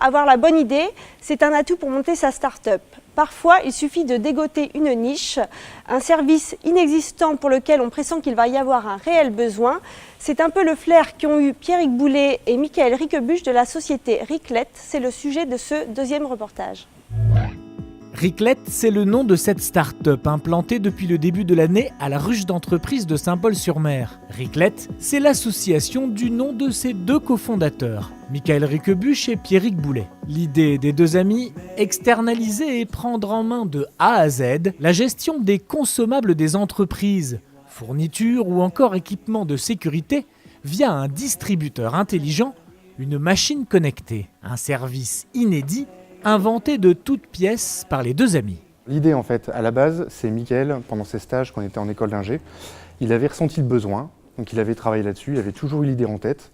Avoir la bonne idée, c'est un atout pour monter sa start-up. Parfois, il suffit de dégoter une niche, un service inexistant pour lequel on pressent qu'il va y avoir un réel besoin. C'est un peu le flair qu'ont eu Pierrick Boulet et Michael Riquebuche de la société Riclette. C'est le sujet de ce deuxième reportage. Riclette, c'est le nom de cette start-up implantée depuis le début de l'année à la ruche d'entreprise de Saint-Paul-sur-Mer. Riclette, c'est l'association du nom de ses deux cofondateurs, Michael Riquebuche et Pierrick Boulet. L'idée des deux amis, externaliser et prendre en main de A à Z la gestion des consommables des entreprises, fournitures ou encore équipements de sécurité via un distributeur intelligent, une machine connectée, un service inédit inventé de toutes pièces par les deux amis. L'idée en fait, à la base, c'est Mickaël, pendant ses stages quand on était en école d'ingé, il avait ressenti le besoin, donc il avait travaillé là-dessus, il avait toujours eu l'idée en tête.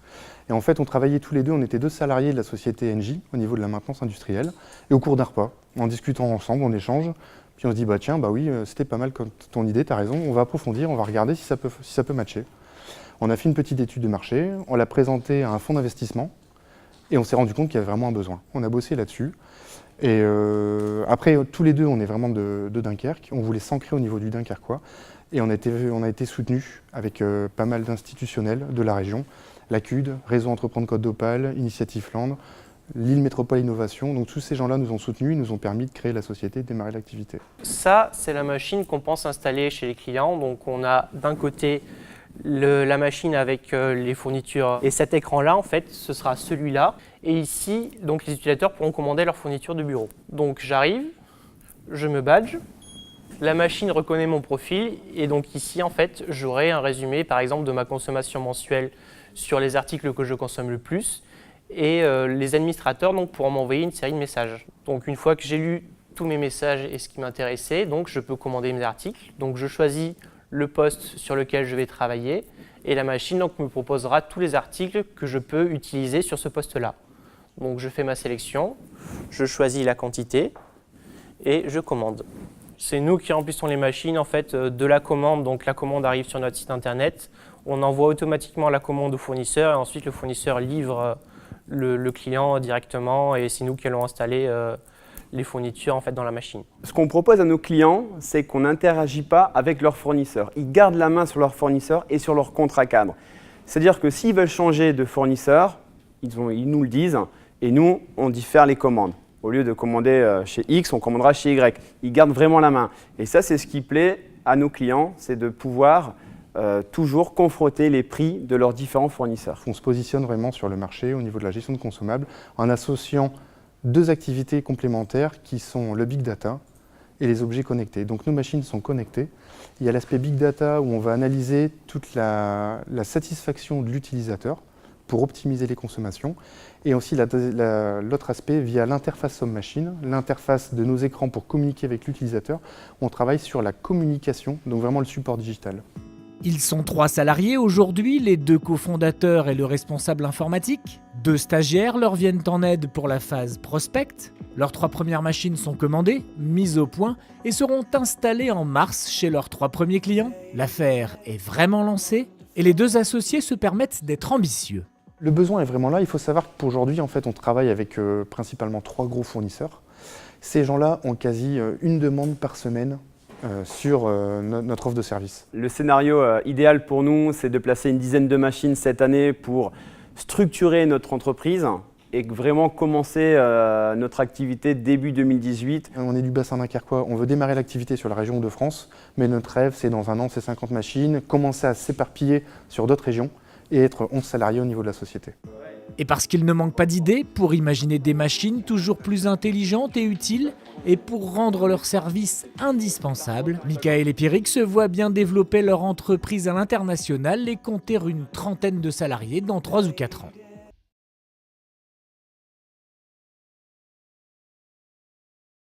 Et en fait, on travaillait tous les deux, on était deux salariés de la société NJ au niveau de la maintenance industrielle. Et au cours d'un repas, en discutant ensemble, on échange, puis on se dit tiens, oui, c'était pas mal comme ton idée, t'as raison, on va approfondir, on va regarder si ça peut matcher. On a fait une petite étude de marché, on l'a présentée à un fonds d'investissement, et on s'est rendu compte qu'il y avait vraiment un besoin. On a bossé là-dessus. Et après, tous les deux, on est vraiment de Dunkerque. On voulait s'ancrer au niveau du Dunkerquois. Et on a été soutenus avec pas mal d'institutionnels de la région. La CUD, Réseau Entreprendre Côte d'Opale, Initiative Flandre, Lille Métropole Innovation. Donc tous ces gens-là nous ont soutenus, nous ont permis de créer la société et de démarrer l'activité. Ça, c'est la machine qu'on pense installer chez les clients. Donc on a d'un côté la machine avec les fournitures et cet écran-là, en fait, ce sera celui-là. Et ici, donc, les utilisateurs pourront commander leurs fournitures de bureau. Donc j'arrive, je me badge, la machine reconnaît mon profil et donc ici, en fait, j'aurai un résumé, par exemple, de ma consommation mensuelle sur les articles que je consomme le plus et les administrateurs donc, pourront m'envoyer une série de messages. Donc une fois que j'ai lu tous mes messages et ce qui m'intéressait, donc je peux commander mes articles. Donc je choisis le poste sur lequel je vais travailler et la machine donc, me proposera tous les articles que je peux utiliser sur ce poste-là. Donc je fais ma sélection, je choisis la quantité et je commande. C'est nous qui remplissons les machines en fait de la commande, donc la commande arrive sur notre site internet, on envoie automatiquement la commande au fournisseur et ensuite le fournisseur livre le client directement et c'est nous qui allons installer les fournitures en fait, dans la machine. Ce qu'on propose à nos clients, c'est qu'on n'interagit pas avec leurs fournisseurs. Ils gardent la main sur leurs fournisseurs et sur leur contrat cadre. C'est-à-dire que s'ils veulent changer de fournisseur, ils nous le disent et nous, on diffère les commandes. Au lieu de commander chez X, on commandera chez Y. Ils gardent vraiment la main. Et ça, c'est ce qui plaît à nos clients, c'est de pouvoir toujours confronter les prix de leurs différents fournisseurs. On se positionne vraiment sur le marché au niveau de la gestion de consommables en associant deux activités complémentaires qui sont le big data et les objets connectés. Donc nos machines sont connectées. Il y a l'aspect big data où on va analyser toute la satisfaction de l'utilisateur pour optimiser les consommations. Et aussi l'autre aspect via l'interface homme-machine, l'interface de nos écrans pour communiquer avec l'utilisateur. On travaille sur la communication, donc vraiment le support digital. Ils sont 3 salariés aujourd'hui, les 2 cofondateurs et le responsable informatique. 2 stagiaires leur viennent en aide pour la phase prospect. Leurs 3 premières machines sont commandées, mises au point et seront installées en mars chez leurs 3 premiers clients. L'affaire est vraiment lancée et les 2 associés se permettent d'être ambitieux. Le besoin est vraiment là. Il faut savoir qu'aujourd'hui, en fait, on travaille avec principalement 3 gros fournisseurs. Ces gens-là ont quasi une demande par semaine sur notre offre de service. Le scénario idéal pour nous, c'est de placer une dizaine de machines cette année pour structurer notre entreprise et vraiment commencer notre activité début 2018. On est du bassin dunkerquois, on veut démarrer l'activité sur la région de France, mais notre rêve, c'est dans un an, c'est 50 machines, commencer à s'éparpiller sur d'autres régions et être 11 salariés au niveau de la société. Et parce qu'il ne manque pas d'idées pour imaginer des machines toujours plus intelligentes et utiles, et pour rendre leur service indispensable, Michael et Pierrick se voient bien développer leur entreprise à l'international et compter une trentaine de salariés dans 3 ou 4 ans.